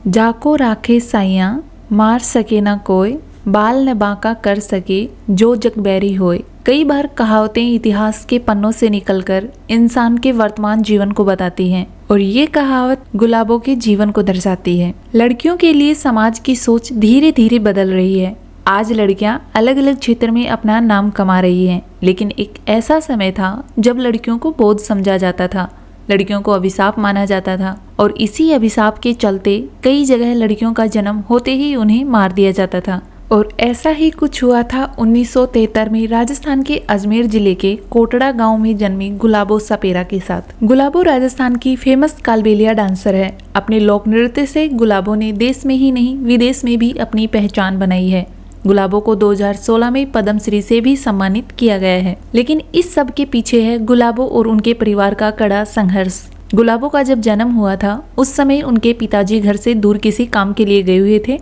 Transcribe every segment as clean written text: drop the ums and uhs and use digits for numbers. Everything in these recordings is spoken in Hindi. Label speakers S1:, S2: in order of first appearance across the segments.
S1: जाको राखे साइयां मार सके ना कोई, बाल न बांका कर सके जो जग बैरी होए। कई बार कहावतें इतिहास के पन्नों से निकलकर इंसान के वर्तमान जीवन को बताती हैं और ये कहावत गुलाबों के जीवन को दर्शाती है। लड़कियों के लिए समाज की सोच धीरे धीरे बदल रही है। आज लड़कियां अलग अलग क्षेत्र में अपना नाम कमा रही हैं, लेकिन एक ऐसा समय था जब लड़कियों को बोझ समझा जाता था, लड़कियों को अभिशाप माना जाता था और इसी अभिशाप के चलते कई जगह लड़कियों का जन्म होते ही उन्हें मार दिया जाता था। और ऐसा ही कुछ हुआ था 1973 में राजस्थान के अजमेर जिले के कोटड़ा गांव में जन्मी गुलाबो सपेरा के साथ। गुलाबो राजस्थान की फेमस कालबेलिया डांसर है। अपने लोक नृत्य से गुलाबो ने देश में ही नहीं विदेश में भी अपनी पहचान बनाई है। गुलाबो को 2016 में पद्मश्री से भी सम्मानित किया गया है। लेकिन इस सब के पीछे है गुलाबो और उनके परिवार का कड़ा संघर्ष। गुलाबो का जब जन्म हुआ था उस समय उनके पिताजी घर से दूर किसी काम के लिए गए हुए थे।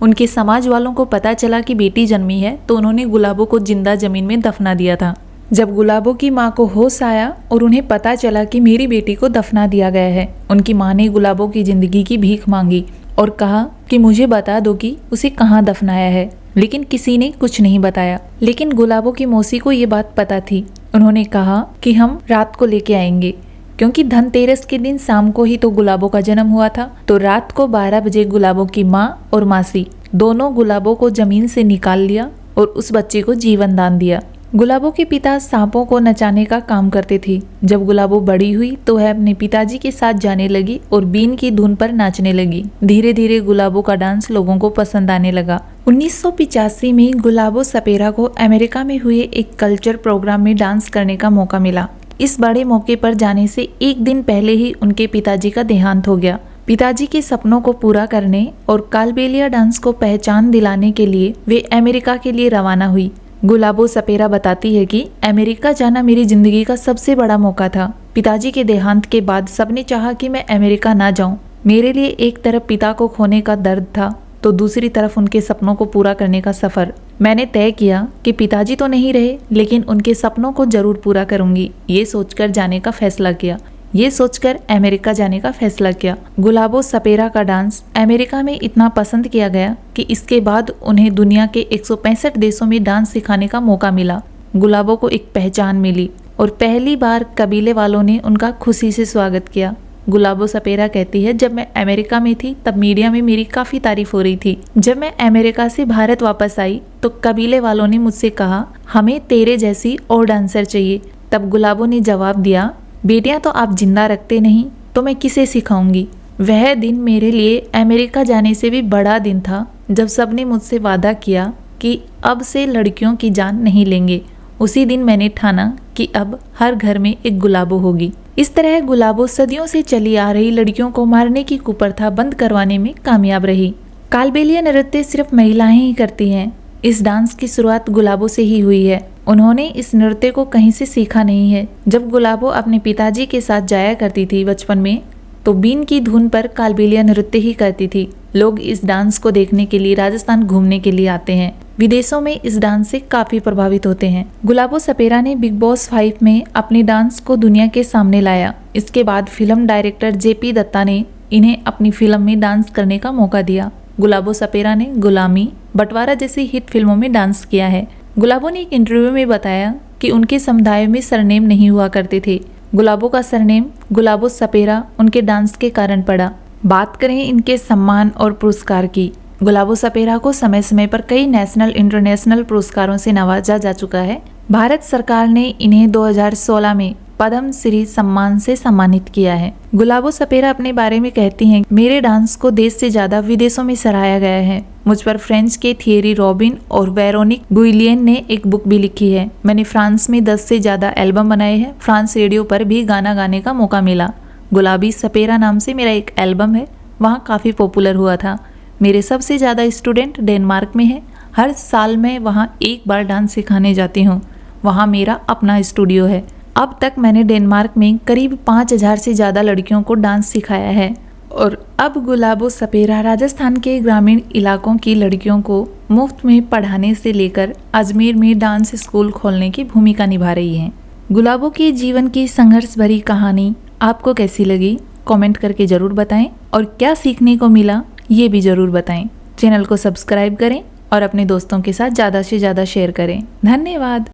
S1: उनके समाज वालों को पता चला कि बेटी जन्मी है तो उन्होंने गुलाबो को जिंदा जमीन में दफना दिया था। जब गुलाबो की मां को होश आया और उन्हें पता चला कि मेरी बेटी को दफना दिया गया है, उनकी मां ने गुलाबो की जिंदगी की भीख मांगी और कहा कि मुझे बता दो कि उसे कहाँ दफनाया है, लेकिन किसी ने कुछ नहीं बताया। लेकिन गुलाबो की मौसी को ये बात पता थी। उन्होंने कहा कि हम रात को लेके आएंगे, क्योंकि धनतेरस के दिन शाम को ही तो गुलाबो का जन्म हुआ था। तो रात को 12 बजे गुलाबो की माँ और मासी दोनों गुलाबो को जमीन से निकाल लिया और उस बच्चे को जीवन दान दिया। गुलाबो के पिता सांपों को नचाने का काम करते थे। जब गुलाबो बड़ी हुई तो वह अपने पिताजी के साथ जाने लगी और बीन की धुन पर नाचने लगी। धीरे धीरे गुलाबो का डांस लोगों को पसंद आने लगा। 1985 में गुलाबो सपेरा को अमेरिका में हुए एक कल्चर प्रोग्राम में डांस करने का मौका मिला। इस बड़े मौके पर जाने से एक दिन पहले ही उनके पिताजी का देहांत हो गया। पिताजी के सपनों को पूरा करने और कालबेलिया डांस को पहचान दिलाने के लिए वे अमेरिका के लिए रवाना हुई। गुलाबो सपेरा बताती है कि अमेरिका जाना मेरी जिंदगी का सबसे बड़ा मौका था। पिताजी के देहांत के बाद सबने चाहा कि मैं अमेरिका ना जाऊं। मेरे लिए एक तरफ पिता को खोने का दर्द था तो दूसरी तरफ उनके सपनों को पूरा करने का सफर। मैंने तय किया कि पिताजी तो नहीं रहे लेकिन उनके सपनों को जरूर पूरा करूंगी। ये सोचकर जाने का फैसला किया। ये सोचकर अमेरिका जाने का फैसला किया। गुलाबो सपेरा का डांस अमेरिका में इतना पसंद किया गया कि इसके बाद उन्हें दुनिया के 165 देशों में डांस सिखाने का मौका मिला। गुलाबो को एक पहचान मिली और पहली बार कबीले वालों ने उनका खुशी से स्वागत किया। गुलाबो सपेरा कहती है, जब मैं अमेरिका में थी तब मीडिया में मेरी काफ़ी तारीफ हो रही थी। जब मैं अमेरिका से भारत वापस आई तो कबीले वालों ने मुझसे कहा, हमें तेरे जैसी और डांसर चाहिए। तब गुलाबो ने जवाब दिया, बेटियां तो आप जिंदा रखते नहीं तो मैं किसे सिखाऊंगी। वह दिन मेरे लिए अमेरिका जाने से भी बड़ा दिन था जब सबने मुझसे वादा किया कि अब से लड़कियों की जान नहीं लेंगे। उसी दिन मैंने ठाना कि अब हर घर में एक गुलाबो होगी। इस तरह गुलाबो सदियों से चली आ रही लड़कियों को मारने की कुप्रथा बंद करवाने में कामयाब रही। कालबेलिया नृत्य सिर्फ महिलाएं ही करती हैं। इस डांस की शुरुआत गुलाबो से ही हुई है। उन्होंने इस नृत्य को कहीं से सीखा नहीं है। जब गुलाबो अपने पिताजी के साथ जाया करती थी बचपन में तो बीन की धुन पर कालबेलिया नृत्य ही करती थी। लोग इस डांस को देखने के लिए राजस्थान घूमने के लिए आते हैं। विदेशों में इस डांस से काफी प्रभावित होते हैं। गुलाबो सपेरा ने बिग बॉस 5 में अपने डांस को दुनिया के सामने लाया। इसके बाद फिल्म डायरेक्टर जेपी दत्ता ने इन्हें अपनी फिल्म में डांस करने का मौका दिया। गुलाबो सपेरा ने गुलामी, बंटवारा जैसी हिट फिल्मों में डांस किया है। गुलाबो ने एक इंटरव्यू में बताया कि उनके समुदाय में सरनेम नहीं हुआ करते थे। गुलाबो का सरनेम गुलाबो सपेरा उनके डांस के कारण पड़ा। बात करें इनके सम्मान और पुरस्कार की, गुलाबो सपेरा को समय समय पर कई नेशनल इंटरनेशनल पुरस्कारों से नवाजा जा चुका है। भारत सरकार ने इन्हें 2016 में पद्मश्री सम्मान से सम्मानित किया है। गुलाबो सपेरा अपने बारे में कहती हैं, मेरे डांस को देश से ज्यादा विदेशों में सराहा गया है। मुझ पर फ्रेंच के थियरी रॉबिन और वेरोनिक गुइलियन ने एक बुक भी लिखी है। मैंने फ्रांस में 10 से ज्यादा एल्बम बनाए हैं। फ्रांस रेडियो पर भी गाना गाने का मौका मिला। गुलाबी सपेरा नाम से मेरा एक एल्बम है, वहाँ काफ़ी पॉपुलर हुआ था। मेरे सबसे ज़्यादा स्टूडेंट डेनमार्क में है। हर साल मैं वहाँ एक बार डांस सिखाने जाती हूँ। वहाँ मेरा अपना स्टूडियो है। अब तक मैंने डेनमार्क में करीब 5000 से ज़्यादा लड़कियों को डांस सिखाया है। और अब गुलाबो सपेरा राजस्थान के ग्रामीण इलाकों की लड़कियों को मुफ्त में पढ़ाने से लेकर अजमेर में डांस स्कूल खोलने की भूमिका निभा रही हैं। गुलाबो के जीवन की संघर्ष भरी कहानी आपको कैसी लगी? कमेंट करके ज़रूर बताएं। और क्या सीखने को मिला ये भी ज़रूर बताएं। चैनल को सब्सक्राइब करें और अपने दोस्तों के साथ ज़्यादा से ज़्यादा शेयर करें। धन्यवाद।